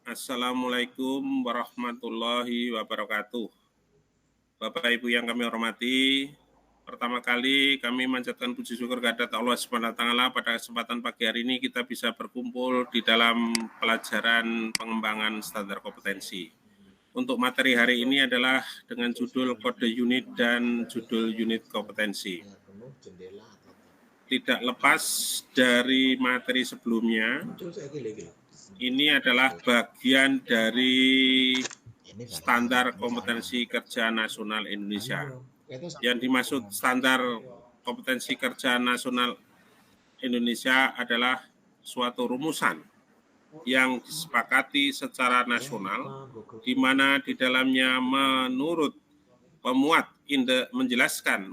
Assalamualaikum warahmatullahi wabarakatuh. Bapak Ibu yang kami hormati, pertama kali kami manjatkan puji syukur kehadirat Allah Subhanahu wa taala pada kesempatan pagi hari ini kita bisa berkumpul di dalam pelajaran pengembangan standar kompetensi. Untuk materi hari ini adalah dengan judul kode unit dan judul unit kompetensi. Tidak lepas dari materi sebelumnya, ini adalah bagian dari standar kompetensi kerja nasional Indonesia. Yang dimaksud standar kompetensi kerja nasional Indonesia adalah suatu rumusan yang disepakati secara nasional, di mana di dalamnya menurut pemuat menjelaskan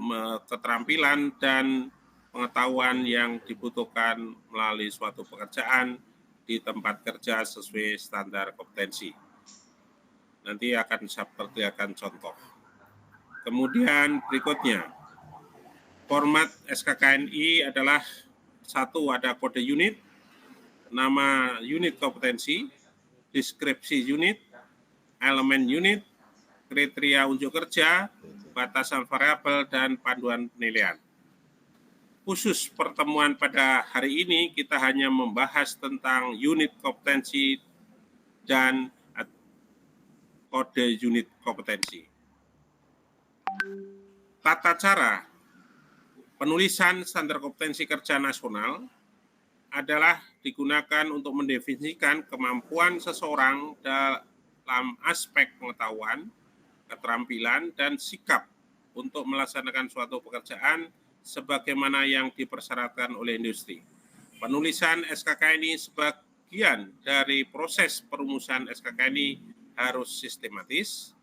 keterampilan dan pengetahuan yang dibutuhkan melalui suatu pekerjaan di tempat kerja sesuai standar kompetensi. Nanti akan saya perlihatkan contoh. Kemudian berikutnya, format SKKNI adalah satu, ada kode unit, nama unit kompetensi, deskripsi unit, elemen unit, kriteria unjuk kerja, batasan variabel, dan panduan penilaian. Khusus pertemuan pada hari ini kita hanya membahas tentang unit kompetensi dan kode unit kompetensi. Tata cara penulisan standar kompetensi kerja nasional adalah digunakan untuk mendefinisikan kemampuan seseorang dalam aspek pengetahuan, keterampilan, dan sikap untuk melaksanakan suatu pekerjaan sebagaimana yang dipersyaratkan oleh industri. Penulisan SKKNI sebagian dari proses perumusan SKKNI harus sistematis,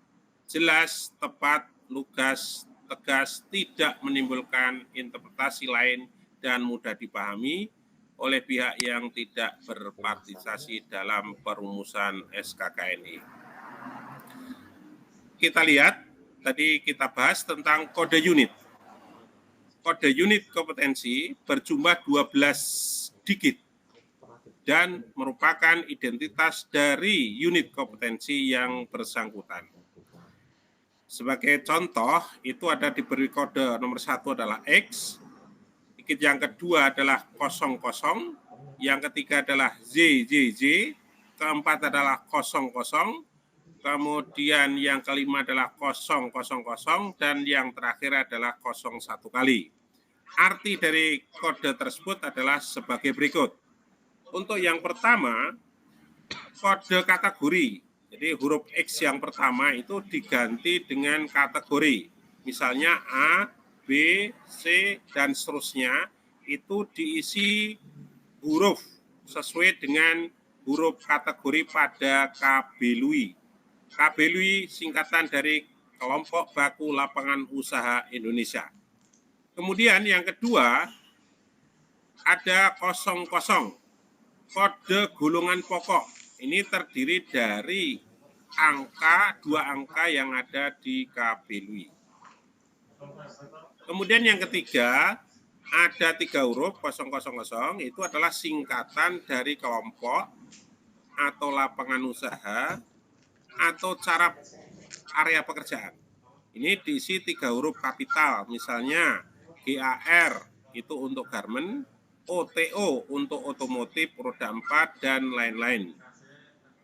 jelas, tepat, lugas, tegas, tidak menimbulkan interpretasi lain, dan mudah dipahami oleh pihak yang tidak berpartisipasi dalam perumusan SKKNI. Kita lihat, tadi kita bahas tentang kode unit. Kode unit kompetensi berjumlah 12 digit dan merupakan identitas dari unit kompetensi yang bersangkutan. Sebagai contoh, itu ada diberi kode nomor 1 adalah X, digit yang kedua adalah 00, yang ketiga adalah ZZZ, keempat adalah 00, kemudian yang kelima adalah 000, dan yang terakhir adalah 01 kali. Arti dari kode tersebut adalah sebagai berikut. Untuk yang pertama, kode kategori. Jadi huruf X yang pertama itu diganti dengan kategori. Misalnya A, B, C, dan seterusnya itu diisi huruf sesuai dengan huruf kategori pada KBLUI. KBLUI singkatan dari Kelompok Baku Lapangan Usaha Indonesia. Kemudian yang kedua, ada 00, kode golongan pokok. Ini terdiri dari dua angka yang ada di KBLUI. Kemudian yang ketiga, ada 3 huruf 000, itu adalah singkatan dari kelompok atau lapangan usaha atau cara area pekerjaan. Ini diisi 3 huruf kapital, misalnya GAR itu untuk garment, OTO untuk otomotif, roda 4, dan lain-lain.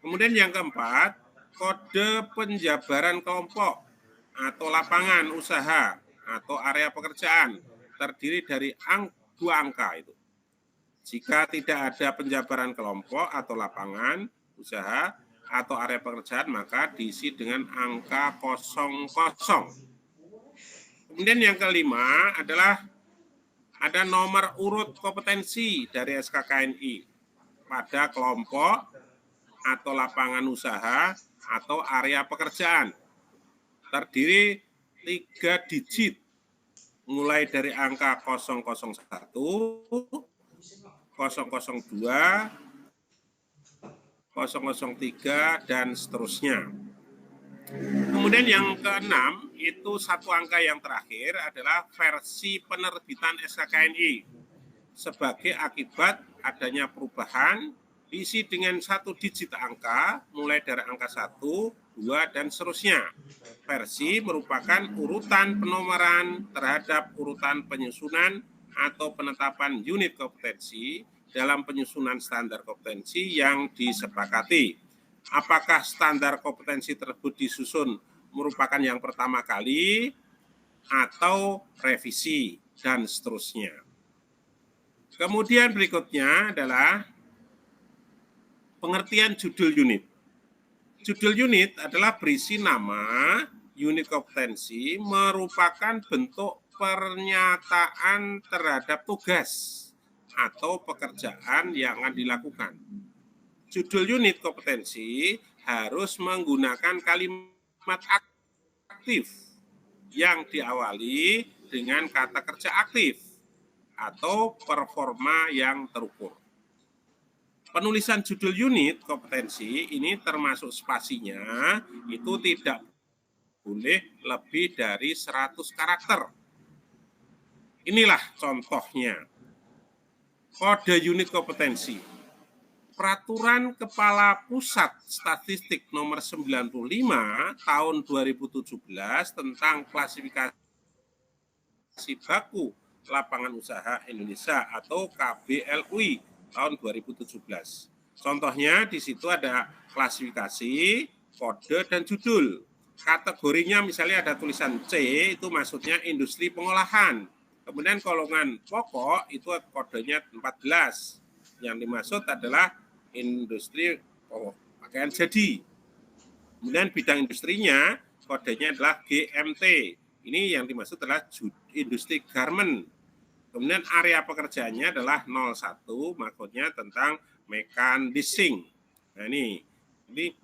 Kemudian yang keempat, kode penjabaran kelompok atau lapangan usaha atau area pekerjaan terdiri dari 2 angka itu. Jika tidak ada penjabaran kelompok atau lapangan usaha atau area pekerjaan, maka diisi dengan angka 00. Kemudian yang kelima adalah ada nomor urut kompetensi dari SKKNI pada kelompok atau lapangan usaha atau area pekerjaan. Terdiri 3 digit, mulai dari angka 001, 002, 003, dan seterusnya. Kemudian yang keenam, itu 1 angka yang terakhir adalah versi penerbitan SKKNI sebagai akibat adanya perubahan diisi dengan 1 digit angka, mulai dari angka 1, 2, dan seterusnya. Versi merupakan urutan penomoran terhadap urutan penyusunan atau penetapan unit kompetensi dalam penyusunan standar kompetensi yang disepakati. Apakah standar kompetensi tersebut disusun merupakan yang pertama kali atau revisi, dan seterusnya. Kemudian berikutnya adalah pengertian judul unit. Judul unit adalah berisi nama unit kompetensi, merupakan bentuk pernyataan terhadap tugas atau pekerjaan yang akan dilakukan. Judul unit kompetensi harus menggunakan kalimat aktif yang diawali dengan kata kerja aktif atau performa yang terukur. Penulisan judul unit kompetensi ini termasuk spasinya itu tidak boleh lebih dari 100 karakter. Inilah contohnya. Kode unit kompetensi. Peraturan Kepala Pusat Statistik nomor 95 tahun 2017 tentang klasifikasi baku lapangan usaha Indonesia atau KBLUI tahun 2017. Contohnya di situ ada klasifikasi, kode, dan judul. Kategorinya misalnya ada tulisan C, itu maksudnya industri pengolahan. Kemudian golongan pokok itu kodenya 14. Yang dimaksud adalah industri pakaian jadi. Kemudian bidang industrinya kodenya adalah GMT. Ini yang dimaksud adalah industri garment. Kemudian area pekerjaannya adalah 01, maksudnya tentang mekanising. Nah ini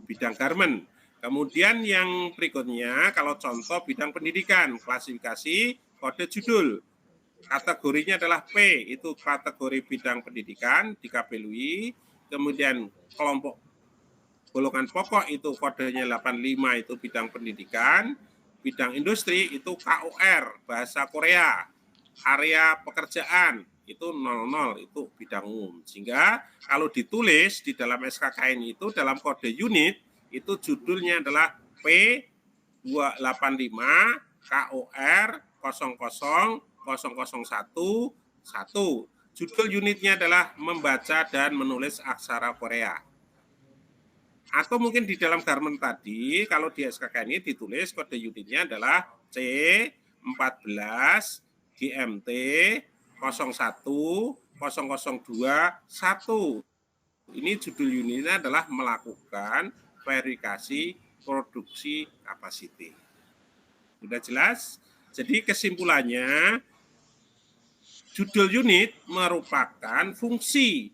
bidang garment. Kemudian yang berikutnya, kalau contoh bidang pendidikan, klasifikasi kode judul. Kategorinya adalah P, itu kategori bidang pendidikan di KBLUI. Kemudian kelompok golongan pokok itu kodenya 85, itu bidang pendidikan. Bidang industri itu KUR, bahasa Korea. Area pekerjaan itu 00, itu bidang umum. Sehingga kalau ditulis di dalam SKKN itu dalam kode unit itu judulnya adalah P285 KOR 000001. Judul unitnya adalah membaca dan menulis aksara Korea. Atau mungkin di dalam garment tadi, kalau di SKKN ini ditulis kode unitnya adalah C14 GMT 01 002 1. Ini judul unitnya adalah melakukan verifikasi produksi kapasiti. Sudah jelas? Jadi kesimpulannya, judul unit merupakan fungsi,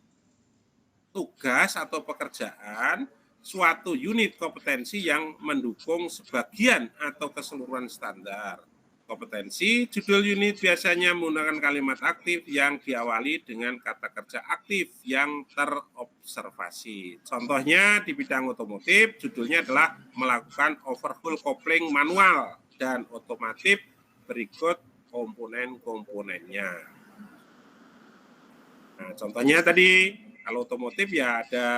tugas atau pekerjaan suatu unit kompetensi yang mendukung sebagian atau keseluruhan standar kompetensi. Judul unit biasanya menggunakan kalimat aktif yang diawali dengan kata kerja aktif yang terobservasi. Contohnya di bidang otomotif, judulnya adalah melakukan overhaul kopling manual dan otomotif, berikut komponen-komponennya. Nah, contohnya tadi kalau otomotif ya ada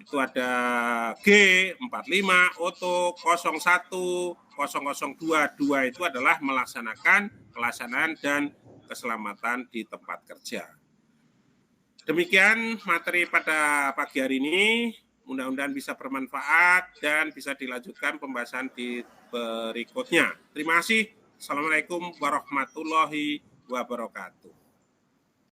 G45, Auto 01, 0022 itu adalah pelaksanaan dan keselamatan di tempat kerja. Demikian materi pada pagi hari ini, mudah-mudahan bisa bermanfaat dan bisa dilanjutkan pembahasan di berikutnya. Terima kasih. Assalamualaikum warahmatullahi wabarakatuh.